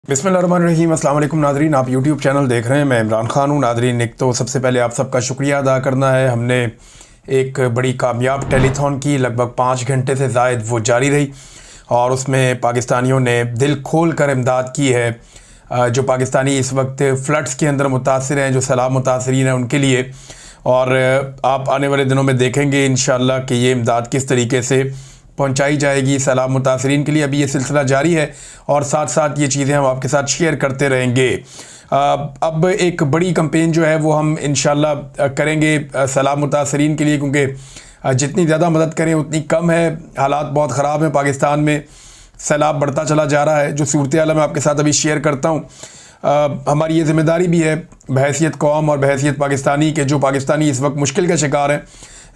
बिस्मिल्लाहिर्रहमानिर्रहीम। अस्सलाम वालेकुम नादरीन, आप यूट्यूब चैनल देख रहे हैं। मैं इमरान खान हूँ। नादरीन, एक तो सबसे पहले आप सबका शुक्रिया अदा करना है। हमने एक बड़ी कामयाब टेलीथॉन की, लगभग 5 घंटे से ज़ायद वो जारी रही और उसमें पाकिस्तानियों ने दिल खोल कर इमदाद की है। जो पाकिस्तानी इस वक्त फ्लड्स के अंदर मुतासर हैं, जो सैलाब मुतासरीन हैं उनके लिए। और आप आने वाले दिनों में देखेंगे इंशाअल्लाह कि ये इमदाद किस तरीके से पहुंचाई जाएगी सैलाब मुतासरीन के लिए। अभी ये सिलसिला जारी है और साथ साथ ये चीज़ें हम आपके साथ शेयर करते रहेंगे। अब एक बड़ी कैंपेन जो है वो हम इंशाअल्लाह करेंगे सैलाब मुतासरीन के लिए, क्योंकि जितनी ज़्यादा मदद करें उतनी कम है। हालात बहुत ख़राब हैं पाकिस्तान में, सैलाब बढ़ता चला जा रहा है। जो सूरत हाल मैं आपके साथ अभी शेयर करता हूँ, हमारी ये ज़िम्मेदारी भी है बहैसियत कौम और बहैसियत पाकिस्तानी के, जो पाकिस्तानी इस वक्त मुश्किल का शिकार है।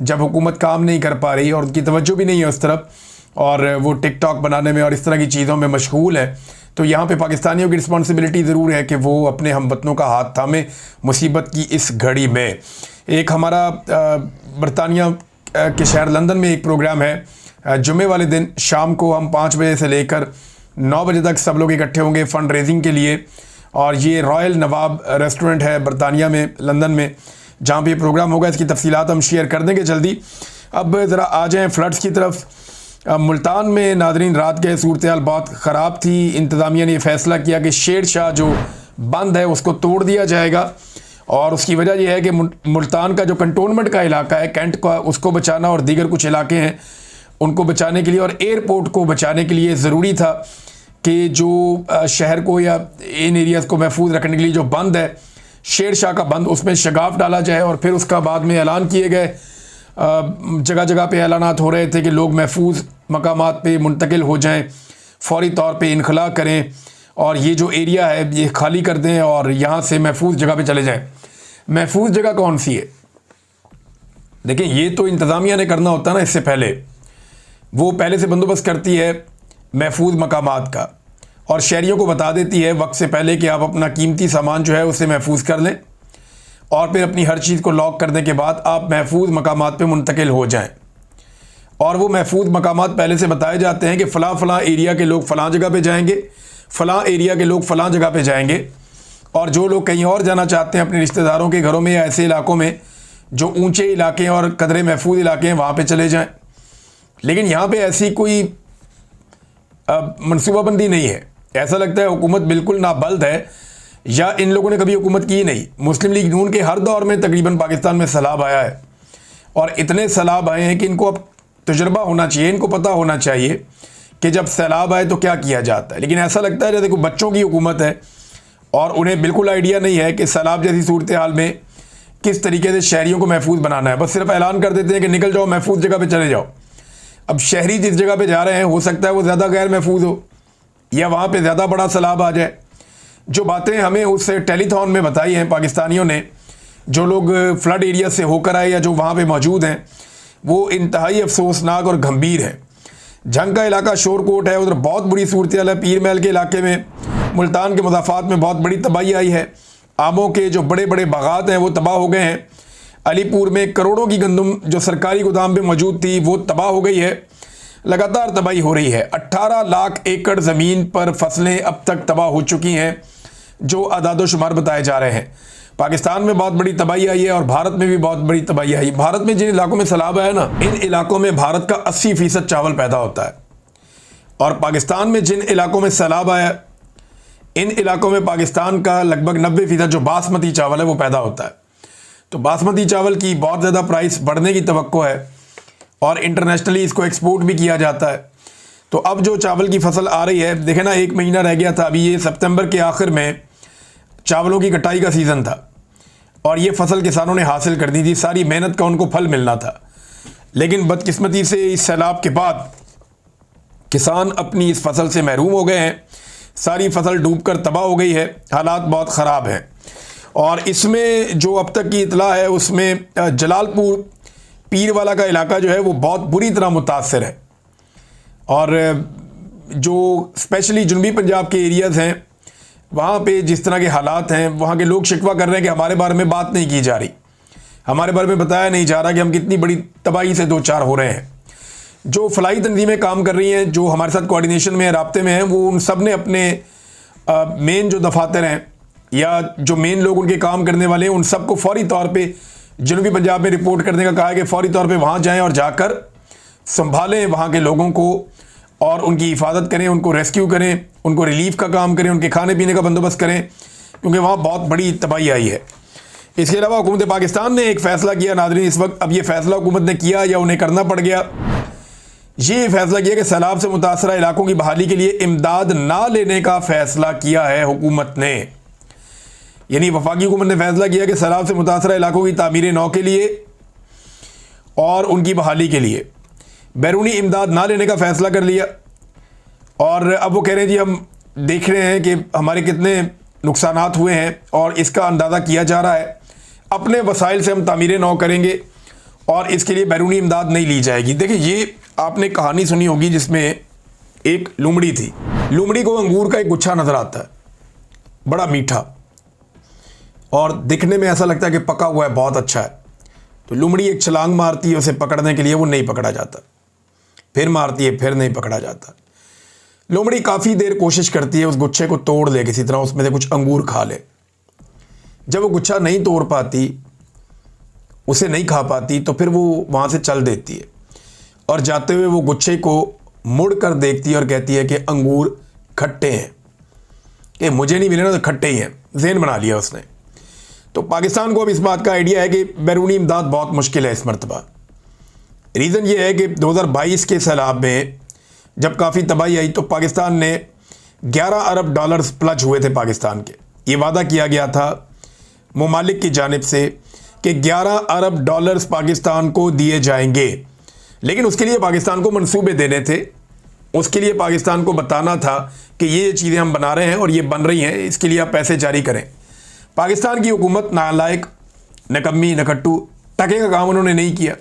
जब हुकूमत काम नहीं कर पा रही और उनकी तवज्जो भी नहीं है उस तरफ, और वो टिकटॉक बनाने में और इस तरह की चीज़ों में मशगूल है, तो यहाँ पे पाकिस्तानियों की रिस्पॉन्सिबिलिटी ज़रूर है कि वो अपने हमवतनों का हाथ थामे मुसीबत की इस घड़ी में। एक हमारा बरतानिया के शहर लंदन में एक प्रोग्राम है। जुमे वाले दिन शाम को हम 5 बजे से लेकर 9 बजे तक सब लोग इकट्ठे होंगे फ़ंड रेजिंग के लिए। और ये रॉयल नवाब रेस्टोरेंट है बरतानिया में, लंदन में, जहाँ पे ये प्रोग्राम होगा। इसकी तफसीलात हम शेयर कर देंगे जल्दी। अब ज़रा आ जाएँ फ्लड्स की तरफ। मुल्तान में नादरीन रात के सूरत हाल बहुत ख़राब थी। इंतज़ामिया ने फ़ैसला किया कि शेर शाह जो बंद है उसको तोड़ दिया जाएगा, और उसकी वजह यह है कि मुल्तान का जो कंटोनमेंट का इलाका है, कैंट का, उसको बचाना और दीगर कुछ इलाके हैं उनको बचाने के लिए और एयरपोर्ट को बचाने के लिए ज़रूरी था कि जो शहर को या इन एरियाज़ को महफूज रखने के लिए जो बंद है शेर शाह का बंद, उसमें शगाफ डाला जाए। और फिर उसका बाद में ऐलान किए गए, जगह जगह पे ऐलानात हो रहे थे कि लोग महफूज मकामात पे मुंतकिल हो जाएं, फौरी तौर पे इनखला करें और ये जो एरिया है ये खाली कर दें और यहाँ से महफूज जगह पे चले जाएं। महफूज जगह कौन सी है? देखिए, ये तो इंतज़ामिया ने करना होता है ना। इससे पहले वो पहले से बंदोबस्त करती है महफूज मकामात का और शहरियों को बता देती है वक्त से पहले कि आप अपना कीमती सामान जो है उसे महफूज कर लें, और फिर अपनी हर चीज़ को लॉक करने के बाद आप महफूज मकामात पे मुंतकिल हो जाएं। और वो महफूज मकामात पहले से बताए जाते हैं कि फ़लाँ फ़लाँ एरिया के लोग फ़लाँ जगह पे जाएंगे, फ़लाँ एरिया के लोग फ़लाँ जगह पे जाएंगे, और जो लोग कहीं और जाना चाहते हैं अपने रिश्तेदारों के घरों में या ऐसे इलाकों में जो ऊँचे इलाके और कदरे महफूज इलाके हैं, वहाँ पर चले जाएँ। लेकिन यहाँ पर ऐसी कोई मनसूबाबंदी नहीं है। ऐसा लगता है हुकूमत बिल्कुल नाबल्द है, या इन लोगों ने कभी हुकूमत की नहीं। मुस्लिम लीग नून के हर दौर में तकरीबन पाकिस्तान में सैलाब आया है, और इतने सैलाब आए हैं कि इनको अब तजुर्बा होना चाहिए, इनको पता होना चाहिए कि जब सैलाब आए तो क्या किया जाता है। लेकिन ऐसा लगता है जैसे कोई बच्चों की हुकूमत है और उन्हें बिल्कुल आइडिया नहीं है कि सैलाब जैसी सूरत हाल में किस तरीके से शहरियों को महफूज बनाना है। बस सिर्फ ऐलान कर देते हैं कि निकल जाओ, महफूज जगह पर चले जाओ। अब शहरी जिस जगह पर जा रहे हैं हो सकता है वो ज़्यादा गैर महफूज हो या वहाँ पे ज़्यादा बड़ा सैलाब आ जाए। जो बातें हमें उस टेलीथॉन में बताई हैं पाकिस्तानियों ने, जो लोग फ्लड एरिया से होकर आए या जो वहाँ पे मौजूद हैं, वो इंतहाई अफसोसनाक और गंभीर है। जंग का इलाका शोरकोट है, उधर बहुत बुरी सूरत हाल है। पीर महल के इलाके में, मुल्तान के मुज़ाफ़ात में बहुत बड़ी तबाही आई है। आमों के जो बड़े बड़े बागात हैं वो तबाह हो गए हैं। अलीपुर में करोड़ों की गंदम जो सरकारी गोदाम पे मौजूद थी वो तबाह हो गई है। लगातार तबाही हो रही है। 18 लाख एकड़ ज़मीन पर फसलें अब तक तबाह हो चुकी हैं, जो आदादो शुमार बताए जा रहे हैं। पाकिस्तान में बहुत बड़ी तबाही आई है और भारत में भी बहुत बड़ी तबाही आई है। भारत में जिन इलाकों में सैलाब आया ना, इन इलाकों में भारत का 80% चावल पैदा होता है, और पाकिस्तान में जिन इलाकों में सैलाब आया, इन इलाकों में पाकिस्तान का लगभग 90% जो बासमती चावल है वो पैदा होता है। तो बासमती चावल की बहुत ज़्यादा प्राइस बढ़ने की तवक्को है और इंटरनेशनली इसको एक्सपोर्ट भी किया जाता है। तो अब जो चावल की फसल आ रही है, देखें ना, 1 महीना रह गया था। अभी ये सितंबर के आखिर में चावलों की कटाई का सीज़न था और ये फसल किसानों ने हासिल कर दी थी। सारी मेहनत का उनको फल मिलना था, लेकिन बदकिस्मती से इस सैलाब के बाद किसान अपनी इस फसल से महरूम हो गए हैं। सारी फसल डूबकर तबाह हो गई है। हालात बहुत ख़राब हैं। और इसमें जो अब तक की इतला है उसमें जलालपुर पीर वाला का इलाका जो है वो बहुत बुरी तरह मुतासर है, और जो स्पेशली जनूबी पंजाब के एरियाज़ हैं वहाँ पे जिस तरह के हालात हैं, वहाँ के लोग शिकवा कर रहे हैं कि हमारे बारे में बात नहीं की जा रही, हमारे बारे में बताया नहीं जा रहा कि हम कितनी बड़ी तबाही से दो चार हो रहे हैं। जो फलाई तंजीमें काम कर रही हैं, जो हमारे साथ कोऑर्डिनेशन में, राब्ते में हैं, वो उन सब ने अपने मेन जो दफातर हैं या जो मेन लोग उनके काम करने वाले हैं, उन सबको फौरी तौर पे जनूबी पंजाब में रिपोर्ट करने का कहा है कि फौरी तौर पे वहाँ जाएं और जाकर संभालें वहाँ के लोगों को और उनकी हिफाजत करें, उनको रेस्क्यू करें, उनको रिलीफ का काम करें, उनके खाने पीने का बंदोबस्त करें, क्योंकि वहाँ बहुत बड़ी तबाही आई है। इसके अलावा हुकूमत पाकिस्तान ने एक फ़ैसला किया नाज़रीन इस वक्त, अब ये फ़ैसला हुकूमत ने किया या उन्हें करना पड़ गया, ये फ़ैसला किया कि सैलाब से मुतासरा इलाकों की बहाली के लिए इमदाद ना लेने का फ़ैसला किया है हुकूमत ने। यानी वफाकी हुकूमत ने फैसला किया कि सैलाब से मुतासरा इलाकों की तामीर नौ के लिए और उनकी बहाली के लिए बैरूनी इमदाद ना लेने का फ़ैसला कर लिया। और अब वो कह रहे हैं जी हम देख रहे हैं कि हमारे कितने नुकसानात हुए हैं और इसका अंदाज़ा किया जा रहा है, अपने वसाइल से हम तामीर नौ करेंगे और इसके लिए बैरूनी इमदाद नहीं ली जाएगी। देखिए, ये आपने कहानी सुनी होगी जिसमें एक लुमड़ी थी। लुमड़ी को अंगूर का एक गुच्छा नज़र आता है, बड़ा मीठा, और दिखने में ऐसा लगता है कि पका हुआ है, बहुत अच्छा है। तो लुमड़ी एक छलांग मारती है उसे पकड़ने के लिए, वो नहीं पकड़ा जाता, फिर मारती है, फिर नहीं पकड़ा जाता। लोमड़ी काफ़ी देर कोशिश करती है उस गुच्छे को तोड़ ले, किसी तरह उसमें से कुछ अंगूर खा ले। जब वो गुच्छा नहीं तोड़ पाती, उसे नहीं खा पाती, तो फिर वो वहाँ से चल देती है और जाते हुए वो गुच्छे को मुड़ कर देखती है और कहती है कि अंगूर खट्टे हैं, कि मुझे नहीं मिले ना तो खट्टे ही हैं। ज़हन बना लिया उसने। तो पाकिस्तान को अब इस बात का आइडिया है कि बैरूनी इमदाद बहुत मुश्किल है इस मरतबा। रीज़न ये है कि 2022 के सैलाब में जब काफ़ी तबाही आई तो पाकिस्तान ने 11 अरब डॉलर्स प्लज हुए थे पाकिस्तान के। ये वादा किया गया था मुमालिक की जानिब से कि 11 अरब डॉलर्स पाकिस्तान को दिए जाएंगे, लेकिन उसके लिए पाकिस्तान को मंसूबे देने थे, उसके लिए पाकिस्तान को बताना था कि ये चीज़ें हम बना रहे हैं और ये बन रही हैं, इसके लिए आप पैसे जारी करें। पाकिस्तान की हुकूमत नालायक, नकम्मी, नकट्टू, टके का काम उन्होंने नहीं किया।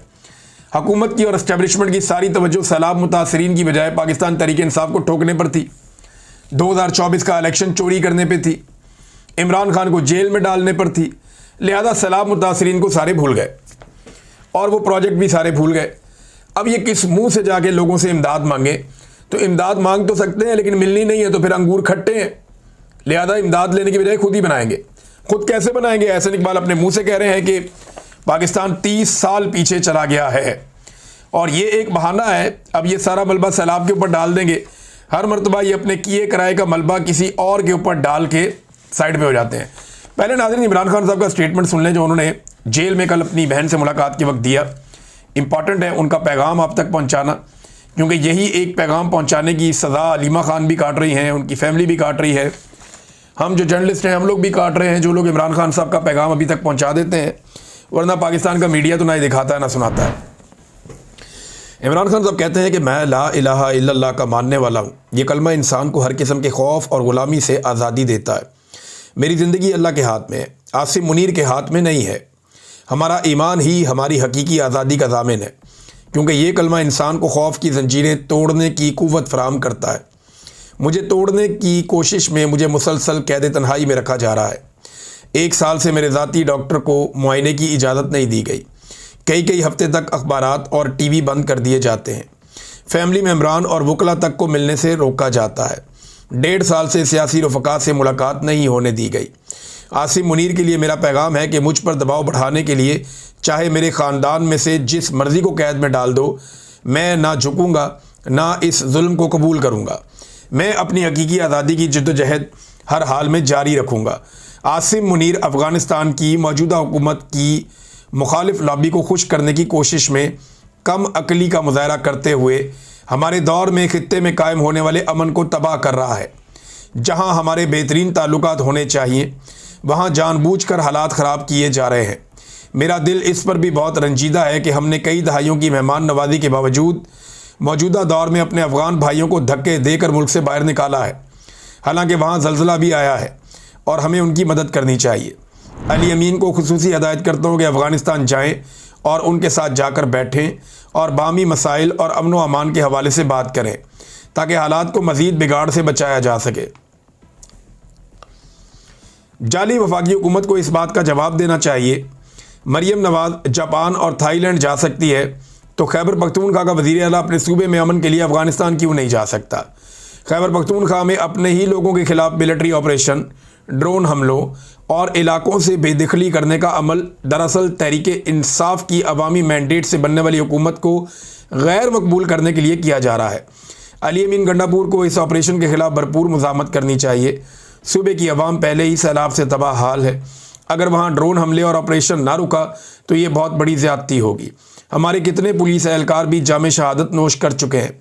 हुकूमत की और इस्टेब्लिशमेंट की सारी तवज्जो सैलाब मुतासरीन की बजाय पाकिस्तान तहरीक इंसाफ को ठोकने पर थी, 2024 का इलेक्शन चोरी करने पे थी, इमरान खान को जेल में डालने पर थी। लिहाजा सैलाब मुतासरीन को सारे भूल गए और वो प्रोजेक्ट भी सारे भूल गए। अब ये किस मुंह से जाके लोगों से इमदाद मांगे? तो इमदाद मांग तो सकते हैं लेकिन मिलनी नहीं है, तो फिर अंगूर खट्टे हैं, लिहाजा इमदाद लेने की बजाय खुद ही बनाएंगे। खुद कैसे बनाएंगे? एहसन इकबाल अपने मुंह से कह रहे हैं कि पाकिस्तान 30 साल पीछे चला गया है और ये एक बहाना है। अब ये सारा मलबा सैलाब के ऊपर डाल देंगे, हर मरतबा ये अपने किए कराए का मलबा किसी और के ऊपर डाल के साइड पे हो जाते हैं। पहले नाज़रीन इमरान खान साहब का स्टेटमेंट सुन लें जो उन्होंने जेल में कल अपनी बहन से मुलाकात के वक्त दिया। इंपॉर्टेंट है उनका पैगाम आप तक पहुँचाना, क्योंकि यही एक पैगाम पहुँचाने की सज़ा अलीमा खान भी काट रही हैं, उनकी फैमिली भी काट रही है, हम जो जर्नलिस्ट हैं हम लोग भी काट रहे हैं, जो लोग इमरान खान साहब का पैगाम अभी तक पहुँचा देते हैं। वरना पाकिस्तान का मीडिया तो ना ही दिखाता है ना सुनाता है। इमरान खान साहब कहते हैं कि मैं ला इलाहा इल्लल्लाह का मानने वाला हूँ। ये कलमा इंसान को हर किस्म के खौफ और ग़ुलामी से आज़ादी देता है। मेरी ज़िंदगी अल्लाह के हाथ में है, आसिम मुनीर के हाथ में नहीं है। हमारा ईमान ही हमारी हकीकी आज़ादी का ज़ामिन है, क्योंकि ये कलमा इंसान को खौफ की ज़ंजीरें तोड़ने की क़ुव्वत फ़राहम करता है। मुझे तोड़ने की कोशिश में मुझे मुसलसल कैद तन्हाई में रखा जा रहा है। 1 साल से मेरे ज़ाती डॉक्टर को मुआयने की इजाज़त नहीं दी गई। कई हफ्ते तक अखबारात और टीवी बंद कर दिए जाते हैं। फैमिली मेम्बरान और वकला तक को मिलने से रोका जाता है। 1.5 साल से सियासी रफ़क़ात से मुलाकात नहीं होने दी गई। आसिम मुनीर के लिए मेरा पैगाम है कि मुझ पर दबाव बढ़ाने के लिए चाहे मेरे ख़ानदान में से जिस मर्ज़ी को कैद में डाल दो, मैं ना झुकूँगा ना इस जुल्म को कबूल करूँगा। मैं अपनी हकीकी आज़ादी की जद्दोजहद हर हाल में जारी रखूँगा। आसिम मुनीर अफ़गानिस्तान की मौजूदा हुकूमत की मुखालिफ लॉबी को खुश करने की कोशिश में कम अकली का मुज़ाहरा करते हुए हमारे दौर में ख़ित्ते में कायम होने वाले अमन को तबाह कर रहा है। जहां हमारे बेहतरीन ताल्लुकात होने चाहिए वहां जानबूझकर हालात ख़राब किए जा रहे हैं। मेरा दिल इस पर भी बहुत रंजीदा है कि हमने कई दहाइयों की मेहमान नवाजी के बावजूद मौजूदा दौर में अपने अफ़गान भाइयों को धक्के देकर मुल्क से बाहर निकाला है। हालांकि वहाँ ज़लज़ला भी आया है और हमें उनकी मदद करनी चाहिए। अली अमीन को खुसूसी हदायत करता हूँ कि अफ़गानिस्तान जाएँ और उनके साथ जाकर बैठें और बामी मसाइल और अमन व अमान के हवाले से बात करें ताकि हालात को मज़ीद बिगाड़ से बचाया जा सके। जाली वफाकी हुकूमत को इस बात का जवाब देना चाहिए। मरियम नवाज़ जापान और थाईलैंड जा सकती है तो खैबर पख्तूनख्वा का वज़ीर आला अपने सूबे में अमन के लिए अफ़गानिस्तान क्यों नहीं जा सकता? खैबर पख्तूनख्वा में अपने ही लोगों के खिलाफ मिलिट्री ऑपरेशन, ड्रोन हमलों और इलाकों से बेदखली करने का अमल दरअसल तहरीक इंसाफ की अवामी मैंडेट से बनने वाली हुकूमत को गैर मकबूल करने के लिए किया जा रहा है। अली अमीन गंडापुर को इस ऑपरेशन के खिलाफ भरपूर मुज़ाहमत करनी चाहिए। सूबे की अवाम पहले ही सैलाब से तबाह हाल है। अगर वहाँ ड्रोन हमले और ऑपरेशन ना रुका तो ये बहुत बड़ी ज़्यादती होगी। हमारे कितने पुलिस एहलकार भी जामे शहादत नोश कर चुके हैं।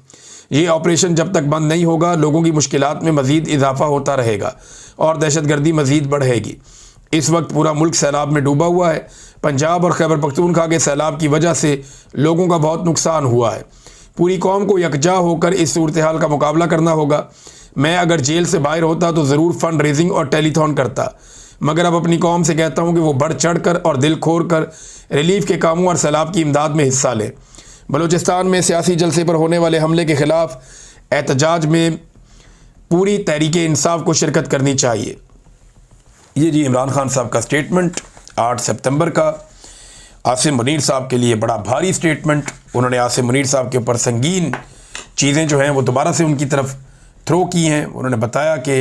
ये ऑपरेशन जब तक बंद नहीं होगा लोगों की मुश्किलात में मज़ीद इजाफा होता रहेगा और दहशतगर्दी मज़ीद बढ़ेगी। इस वक्त पूरा मुल्क सैलाब में डूबा हुआ है। पंजाब और खैबर पख्तूनख्वा के सैलाब की वजह से लोगों का बहुत नुकसान हुआ है। पूरी कौम को यकजा होकर इस सूरत हाल का मुकाबला करना होगा। मैं अगर जेल से बाहर होता तो ज़रूर फ़ंड रेजिंग और टेलीथॉन करता, मगर अब अपनी कौम से कहता हूँ कि वो बढ़ चढ़ कर और दिल खोर कर रिलीफ के कामों और सैलाब की इमदाद में हिस्सा ले। बलूचिस्तान में सियासी जलसे पर होने वाले हमले के ख़िलाफ़ एहतजाज में पूरी तहरीक इंसाफ को शिरकत करनी चाहिए। ये जी इमरान खान साहब का स्टेटमेंट 8 सितंबर का। आसिम मुनीर साहब के लिए बड़ा भारी स्टेटमेंट। उन्होंने आसिम मुनीर साहब के ऊपर संगीन चीज़ें जो हैं वो दोबारा से उनकी तरफ थ्रो की हैं। उन्होंने बताया कि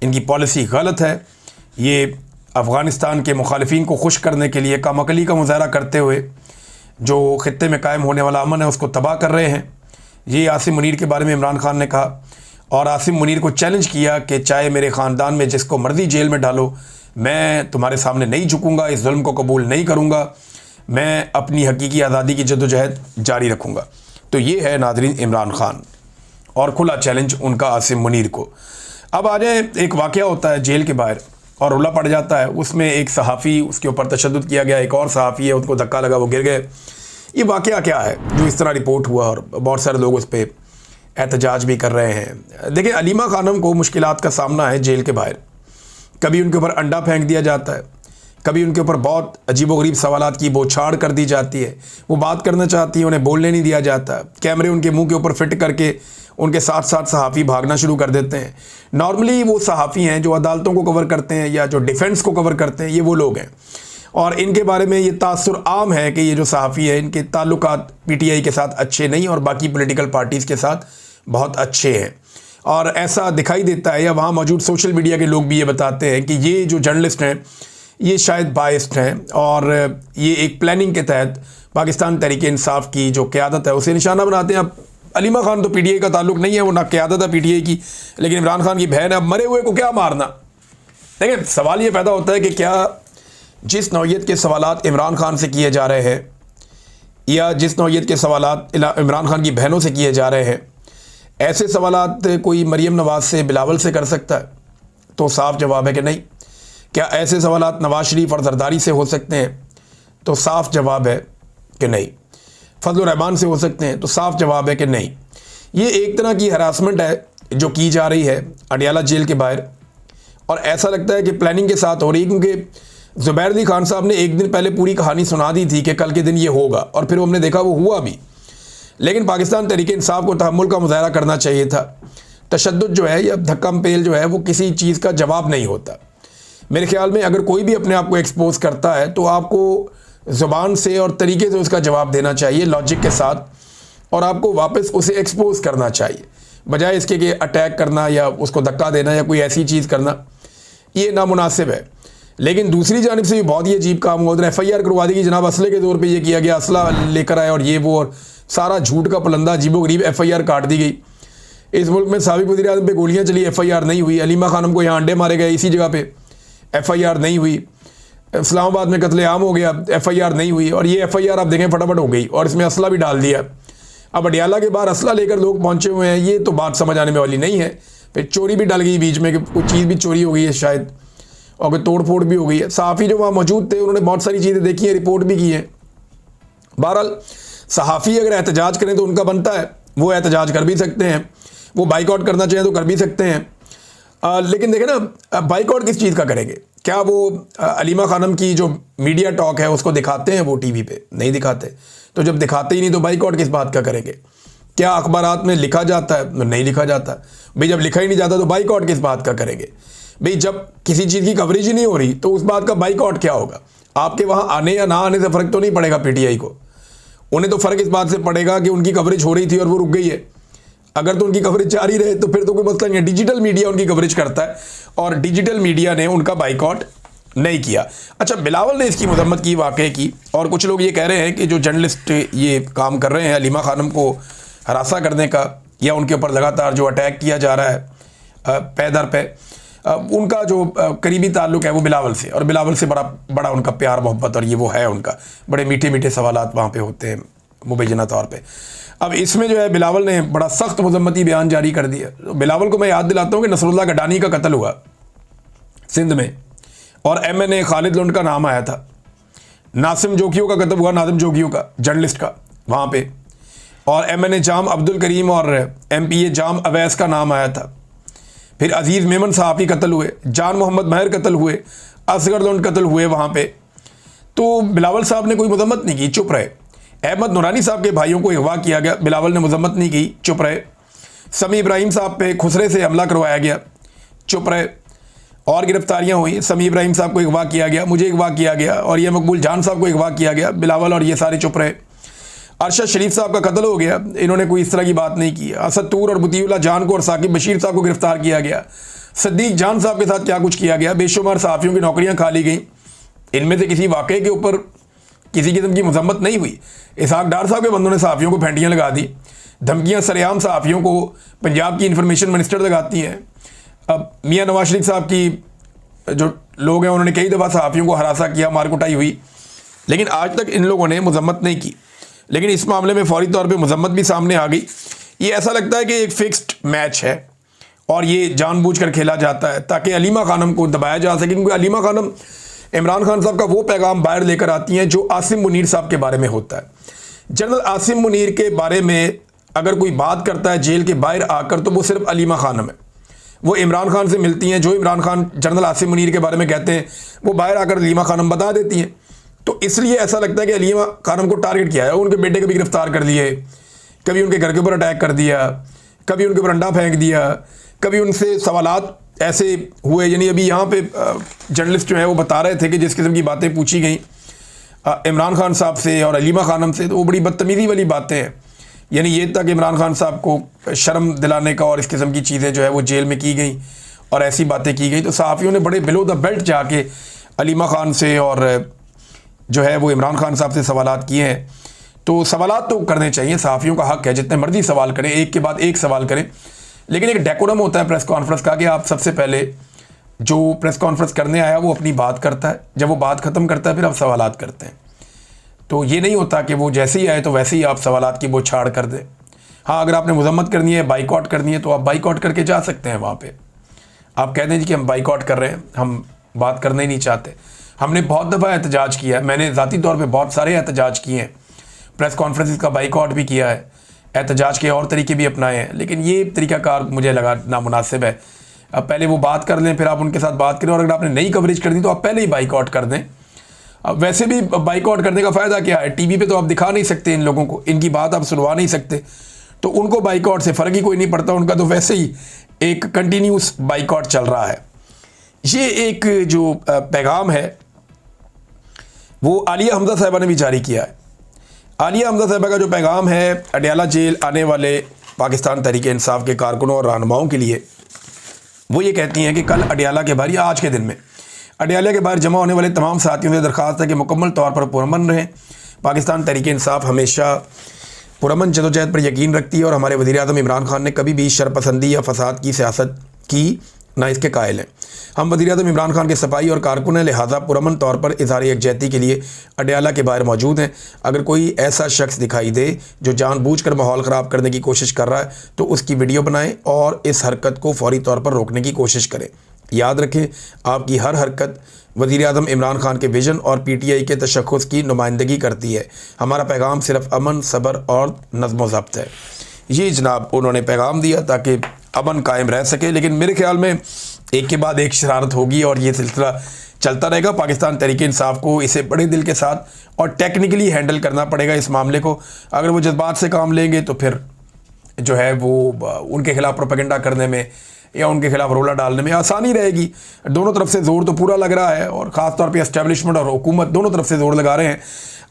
इनकी पॉलिसी गलत है। ये अफ़गानिस्तान के मुखालिफिन को खुश करने के लिए कामकली का मुजाहरा करते हुए जो ख़ित्ते में कायम होने वाला अमन है उसको तबाह कर रहे हैं। ये आसिम मुनीर के बारे में इमरान खान ने कहा और आसिम मुनीर को चैलेंज किया कि चाहे मेरे ख़ानदान में जिसको मर्ज़ी जेल में डालो, मैं तुम्हारे सामने नहीं झुकूँगा, इस जुल्म को कबूल नहीं करूँगा, मैं अपनी हकीकी आज़ादी की जद्दोजहद जारी रखूँगा। तो ये है नाज़रीन इमरान खान और खुला चैलेंज उनका आसिम मुनीर को। अब आ जाए, एक वाक़या होता है जेल के बाहर और रुला पड़ जाता है। उसमें एक सहाफ़ी, उसके ऊपर तशद्दुद किया गया, एक और सहाफ़ी है, उसको धक्का लगा, वो गिर गए। ये वाक़या क्या है जो इस तरह रिपोर्ट हुआ और बहुत सारे लोग उस पर एहतजाज भी कर रहे हैं। देखिए, अलीमा खानम को मुश्किलात का सामना है जेल के बाहर। कभी उनके ऊपर अंडा फेंक दिया जाता है, कभी उनके ऊपर बहुत अजीबोगरीब सवालात की बौछार कर दी जाती है। वो बात करना चाहती है, उन्हें बोलने नहीं दिया जाता। कैमरे उनके मुंह के ऊपर फिट करके उनके साथ साथ सहाफ़ी भागना शुरू कर देते हैं। नॉर्मली वो सहाफ़ी हैं जो अदालतों को कवर करते हैं या जो डिफेंस को कवर करते हैं, ये वो लोग हैं। और इनके बारे में ये तासुर आम है कि ये जो सहाफ़ी है इनके ताल्लुकात पीटीआई के साथ अच्छे नहीं और बाकी पॉलिटिकल पार्टीज़ के साथ बहुत अच्छे हैं। और ऐसा दिखाई देता है, या वहाँ मौजूद सोशल मीडिया के लोग भी ये बताते हैं कि ये जो जर्नलिस्ट हैं ये शायद बायस्ड हैं और ये एक प्लानिंग के तहत पाकिस्तान तहरीक इंसाफ की जो क़यादत है उसे निशाना बनाते हैं। अब अलीमा खान तो पीटीआई का ताल्लुक नहीं है, वो ना क़यादत है पीटीआई की, लेकिन इमरान खान की बहन है। अब मरे हुए को क्या मारना। देखिए, सवाल ये पैदा होता है कि क्या जिस नौइयत के सवालात इमरान खान से किए जा रहे हैं या जिस नौइयत के सवालात इमरान खान की बहनों से किए जा रहे हैं, ऐसे सवालात कोई मरीम नवाज़ से, बिलावल से कर सकता है? तो साफ जवाब है कि नहीं। क्या ऐसे सवालात नवाज़ शरीफ और जरदारी से हो सकते हैं? तो साफ जवाब है कि नहीं। फजल रहमान से हो सकते हैं? तो साफ जवाब है कि नहीं। ये एक तरह की हरासमेंट है जो की जा रही है अडियाला जेल के बाहर, और ऐसा लगता है कि प्लानिंग के साथ हो रही है, क्योंकि ज़ुबैर अली खान साहब ने एक दिन पहले पूरी कहानी सुना दी थी कि कल के दिन ये होगा, और फिर हमने देखा वो हुआ भी। लेकिन पाकिस्तान तहरीक इंसाफ को तहम्मुल का मुजाहरा करना चाहिए था। तशद्दुद जो है या धक्का पेल जो है वो किसी चीज़ का जवाब नहीं होता। मेरे ख्याल में अगर कोई भी अपने आप को एक्सपोज करता है तो आपको ज़ुबान से और तरीके से उसका जवाब देना चाहिए, लॉजिक के साथ, और आपको वापस उसे एक्सपोज करना चाहिए, बजाय इसके कि अटैक करना या उसको धक्का देना या कोई ऐसी चीज़ करना। ये नामुनासिब है। लेकिन दूसरी जानिब से भी बहुत ही अजीब काम हो रहा है। FIR करवा दी कि जनाब असले के तौर पे ये किया गया, असला लेकर आए और ये वो, और सारा झूठ का पलंदा अजीबोगरीब FIR काट दी गई। इस मुल्क में साबिक वज़ीर आज़म पे गोलियाँ चली, FIR नहीं हुई। अलीमा खानम को यहाँ अंडे मारे गए इसी जगह पे, FIR नहीं हुई। इस्लामाबाद में कत्लेआम हो गया, FIR नहीं हुई। और ये FIR आप देखें फटाफट हो गई, और इसमें असला भी डाल दिया। अब अडियाला के बाहर असला लेकर लोग पहुँचे हुए हैं, ये तो बात समझ आने वाली नहीं है। फिर चोरी भी डल गई बीच में कि कुछ चीज़ भी चोरी हो गई है शायद, और कोई तोड़ फोड़ भी हो गई है। सहाफ़ी जो वहाँ मौजूद थे उन्होंने बहुत सारी चीज़ें देखी हैं, रिपोर्ट भी की है। बहरहाल सहाफ़ी अगर एहतजाज करें तो उनका बनता है, वो एहतजाज कर भी सकते हैं, वो बाइकआउट करना चाहें तो कर भी सकते हैं। लेकिन देखें ना, बाइकआउट किस चीज़ का करेंगे? क्या वो अलीमा खानम की जो मीडिया टॉक है उसको दिखाते हैं वो टीवी पे? नहीं दिखाते। तो जब दिखाते ही नहीं तो बाइकआउट किस बात का करेंगे? क्या अखबारात में लिखा जाता है? नहीं लिखा जाता। भाई जब लिखा ही नहीं जाता तो बाइकआउट किस बात का करेंगे? भाई जब किसी चीज़ की कवरेज ही नहीं हो रही तो उस बात का बाइकआउट क्या होगा? आपके वहाँ आने या ना आने से फ़र्क तो नहीं पड़ेगा पीटीआई को। उन्हें तो फ़र्क इस बात से पड़ेगा कि उनकी कवरेज हो रही थी और वो रुक गई है। अगर तो उनकी कवरेज जारी रहे तो फिर तो कोई मसला नहीं है। डिजिटल मीडिया उनकी कवरेज करता है और डिजिटल मीडिया ने उनका बाइकआउट नहीं किया। अच्छा, बिलावल ने इसकी मजम्मत की वाकई की, और कुछ लोग ये कह रहे हैं कि जो जर्नलिस्ट ये काम कर रहे हैं अलीमा खानम को हरासा करने का या उनके ऊपर लगातार जो अटैक किया जा रहा है पे दर पे, उनका जो करीबी ताल्लुक है वो बिलावल से, और बिलावल से बड़ा उनका प्यार मोहब्बत और ये वो है उनका, बड़े मीठे मीठे सवालात वहाँ पे होते हैं मुबैना तौर पे। अब इसमें जो है बिलावल ने बड़ा सख्त मजम्मती बयान जारी कर दिया। तो बिलावल को मैं याद दिलाता हूँ कि नसरुल्लाह गडानी का कत्ल हुआ सिंध में और MNA खालिद लोन का नाम आया था। नासिम जोगियों का कत्ल हुआ, नासिम जोगियों का, जर्नलिस्ट का वहाँ पे, और MNA जाम अब्दुल करीम और MPA जाम अवैस का नाम आया था। फिर अजीज़ मेमन सहाफ़ी कत्ल हुए, जान मोहम्मद महर कत्ल हुए, असगर लोन कत्ल हुए वहाँ पे। तो बिलावल साहब ने कोई मजम्मत नहीं की, चुप रहे। अहमद नूरानी साहब के भाइयों को अगवा किया गया, बिलावल ने मजम्मत नहीं की, चुप रहे। समी इब्राहिम साहब पे खुसरे से हमला करवाया गया, चुप रहे। और गिरफ्तारियां हुई, समी इब्राहिम साहब को अगवा किया गया, मुझे अगवा किया गया, और ये मकबूल जान साहब को अगवा किया गया, बिलावल और ये सारे चुप रहे। अरशद शरीफ साहब का कत्ल हो गया, इन्होंने कोई इस तरह की बात नहीं की। असद तूर और मुतीउल्लाह जान को और साकिब बशीर साहब को गिरफ्तार किया गया। सद्दीक जान साहब के साथ क्या कुछ किया गया, बेशुमार सहाफ़ियों की नौकरियां खा ली गई। इनमें से किसी वाक़े के ऊपर किसी किस्म की मजम्मत नहीं हुई। इसहाक डार साहब के बंदों ने सहाफ़ियों को फेंटियाँ लगा दी, धमकियाँ सरेआम सहाफ़ियों को पंजाब की इंफॉर्मेशन मिनिस्टर लगाती हैं। अब मियाँ नवाज शरीफ साहब की जो लोग हैं उन्होंने कई दफ़ा सहाफ़ियों को हरासा किया, मार कुटाई हुई, लेकिन आज तक इन लोगों ने मजम्मत नहीं की। लेकिन इस मामले में फौरी तौर पे मजम्मत भी सामने आ गई। ये ऐसा लगता है कि एक फिक्स्ड मैच है और ये जानबूझकर खेला जाता है ताकि अलीमा खानम को दबाया जा सके, क्योंकि अलीमा खानम इमरान खान साहब का वो पैगाम बाहर लेकर आती हैं जो आसिम मुनीर साहब के बारे में होता है। जनरल आसिम मुनीर के बारे में अगर कोई बात करता है जेल के बाहर आकर तो वो सिर्फ अलीमा खानम है। वो इमरान खान से मिलती हैं, जो इमरान खान जनरल आसिम मुनीर के बारे में कहते हैं वो बाहर आकर अलीमा खानम बता देती हैं। तो इसलिए ऐसा लगता है कि अलीमा खानम को टारगेट किया है। उनके बेटे को भी गिरफ्तार कर लिए, कभी उनके घर के ऊपर अटैक कर दिया, कभी उनके ऊपर अंडा फेंक दिया, कभी उनसे सवालात ऐसे हुए। यानी अभी यहाँ पे जर्नलिस्ट जो है वो बता रहे थे कि जिस किस्म की बातें पूछी गई इमरान खान साहब से और अलीमा खानम से, तो वो बड़ी बदतमीज़ी वाली बातें हैं। यानी ये तक इमरान खान साहब को शर्म दिलाने का और इस किस्म की चीज़ें जो है वो जेल में की गई और ऐसी बातें की गई। तो सहाफ़ियों ने बड़े बिलो द बेल्ट जाके अलीमा खान से और जो है वो इमरान खान साहब से सवालात किए हैं। तो सवालात तो करने चाहिए, सहाफ़ियों का हक़ है, जितने मर्जी सवाल करें, एक के बाद एक सवाल करें, लेकिन एक डेकोरम होता है प्रेस कॉन्फ्रेंस का कि आप सबसे पहले जो प्रेस कॉन्फ्रेंस करने आया वो अपनी बात करता है, जब वो बात ख़त्म करता है फिर आप सवालात करते हैं। तो ये नहीं होता कि वो जैसे ही आए तो वैसे ही आप सवालात की बौछार कर दें। हाँ, अगर आपने मजम्मत करनी है, बाइकआउट करनी है, तो आप बाइकआउट करके जा सकते हैं। वहाँ पे आप कह दें जी कि हम बाइकआउट कर रहे हैं, हम बात करना ही नहीं चाहते। हमने बहुत दफ़ा एहतजाज किया है, मैंने ज़ाती तौर पे बहुत सारे एहतजाज किए हैं, प्रेस कॉन्फ्रेंस का बाइकआउट भी किया है, एहतजाज के और तरीके भी अपनाए हैं, लेकिन ये तरीक़ाकार मुझे लगा नामुनासिब है। अब पहले वो बात कर लें फिर आप उनके साथ बात करें, और अगर आपने नई कवरेज करनी तो आप पहले ही बाइकआउट कर दें। अब वैसे भी बाइकआउट करने का फ़ायदा क्या है, टीवी पे तो आप दिखा नहीं सकते इन लोगों को, इनकी बात आप सुनवा नहीं सकते, तो उनको बाइकआउट से फ़र्क ही कोई नहीं पड़ता, उनका तो वैसे ही एक कंटिन्यूस बाइकआउट चल रहा है। ये एक जो पैगाम है वो आलिया हमजा साहिबा ने भी जारी किया है। आलिया हमजा साहिबा का जो पैगाम है अडयाला जेल आने वाले पाकिस्तान तहरीक इंसाफ के कारकुनों और रहनुमाओं के लिए, वो ये कहती हैं कि कल अडयाला के बाहर या आज के दिन में अडयाला के बाहर जमा होने वाले तमाम साथियों से दरख्वास्त है कि मुकम्मल तौर पर पुरअमन रहें। पाकिस्तान तहरीक इंसाफ हमेशा पुरअमन जदोजहद पर यकीन रखती है और हमारे वज़ीर-ए-आज़म इमरान खान ने कभी भी शरपसंदी या फसाद की सियासत की ना इसके कायल हैं। हम वज़ीर-ए-आज़म इमरान खान के सफाई और कारकुन हैं, लिहाजा पुरअमन तौर पर इज़हार यकजहती के लिए अडयाला के बाहर मौजूद हैं। अगर कोई ऐसा शख्स दिखाई दे जो जानबूझकर माहौल ख़राब करने की कोशिश कर रहा है तो उसकी वीडियो बनाएं और इस हरकत को फौरी तौर पर रोकने की कोशिश करें। याद रखें, आपकी हर हरकत वज़ीर-ए-आज़म इमरान खान के विजन और PTI के तशख़्ख़ुस की नुमाइंदगी करती है। हमारा पैगाम सिर्फ अमन, सब्र और नज़्म व ज़ब्त है। ये जनाब उन्होंने पैगाम दिया ताकि अमन कायम रह सके, लेकिन मेरे ख्याल में एक के बाद एक शरारत होगी और ये सिलसिला चलता रहेगा। पाकिस्तान तहरीक इंसाफ को इसे बड़े दिल के साथ और टेक्निकली हैंडल करना पड़ेगा इस मामले को। अगर वो जज्बात से काम लेंगे तो फिर जो है वो उनके खिलाफ प्रोपेगेंडा करने में या उनके खिलाफ रोला डालने में आसानी रहेगी। दोनों तरफ से ज़ोर तो पूरा लग रहा है और ख़ास तौर पे एस्टेब्लिशमेंट और हुकूमत दोनों तरफ से ज़ोर लगा रहे हैं।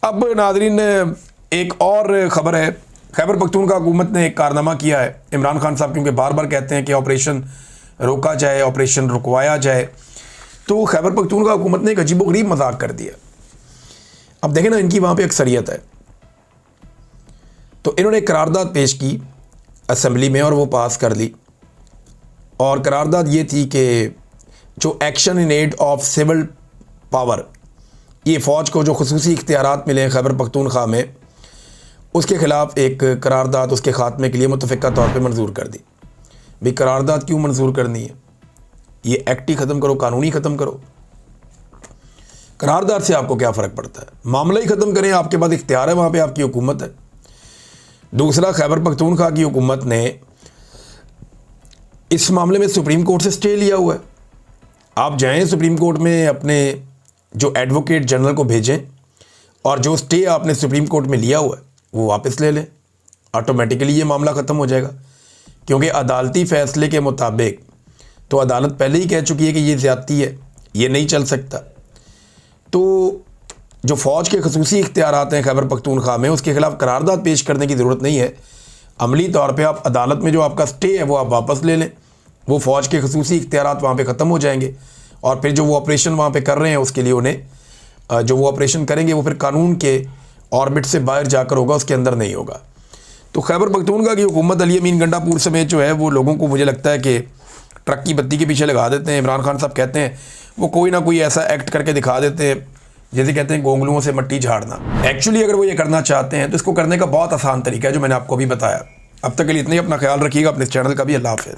अब नाज़रीन एक और ख़बर है खैबर पख्तूनख्वा हुकूमत ने एक कारनामा किया है। इमरान खान साहब क्योंकि बार बार कहते हैं कि ऑपरेशन रोका जाए, ऑपरेशन रुकवाया जाए, तो खैबर पख्तूनख्वा हुकूमत ने एक अजीबोगरीब मजाक कर दिया। अब देखें ना, इनकी वहाँ पे अक्सरियत है, तो इन्होंने एक करारदाद पेश की असम्बली में और वो पास कर ली। और करारदाद ये थी कि जो action in aid of civil power, ये फ़ौज को जो खुसूसी इख्तियारात मिले हैं खैबर पख्तूनख्वा में, उसके ख़िलाफ़ एक करारदाद उसके ख़ात्मे के लिए मुतफ़िक़ा तौर पे मंजूर कर दी। भाई करारदाद क्यों मंजूर करनी है? ये एक्ट ही ख़त्म करो, कानून ही ख़त्म करो। करारदाद से आपको क्या फ़र्क पड़ता है? मामला ही ख़त्म करें, आपके पास इख्तियार है, वहाँ पे आपकी हुकूमत है। दूसरा, खैबर पख्तूनख्वा की हुकूमत ने इस मामले में सुप्रीम कोर्ट से स्टे लिया हुआ है। आप जाएं सुप्रीम कोर्ट में, अपने जो एडवोकेट जनरल को भेजें और जो स्टे आपने सुप्रीम कोर्ट में लिया हुआ है वो वापस ले लें। ऑटोमेटिकली ये मामला ख़त्म हो जाएगा, क्योंकि अदालती फ़ैसले के मुताबिक तो अदालत पहले ही कह चुकी है कि ये ज़्यादती है, ये नहीं चल सकता। तो जो फ़ौज के खुसूसी इख्तियारात हैं खैबर पख्तूनख्वा में, उसके ख़िलाफ़ करारदाद पेश करने की ज़रूरत नहीं है। अमली तौर पे आप अदालत में जो आपका स्टे है वो आप वापस ले लें, वो फ़ौज के खुसूसी इख्तियारात वहाँ पे ख़त्म हो जाएंगे। और फिर जो वो ऑपरेशन वहाँ पे कर रहे हैं, उसके लिए उन्हें जो वो ऑपरेशन करेंगे वो फिर कानून के ऑर्बिट से बाहर जाकर होगा, उसके अंदर नहीं होगा। तो खैबर पख्तूनख्वा की हुकूमत अली अमीन गंडापुर समेत जो है वो लोगों को, मुझे लगता है कि ट्रक की बत्ती के पीछे लगा देते हैं। इमरान खान साहब कहते हैं वो कोई ना कोई ऐसा एक्ट करके दिखा देते हैं, जैसे कहते हैं गोंगलुओं से मट्टी झाड़ना। एक्चुअली अगर वो ये करना चाहते हैं तो इसको करने का बहुत आसान तरीका है, जो मैंने आपको अभी बताया। अब तक के लिए इतना ही। अपना ख्याल रखिएगा, अपने चैनल का भी। अल्लाह हाफ़िज़।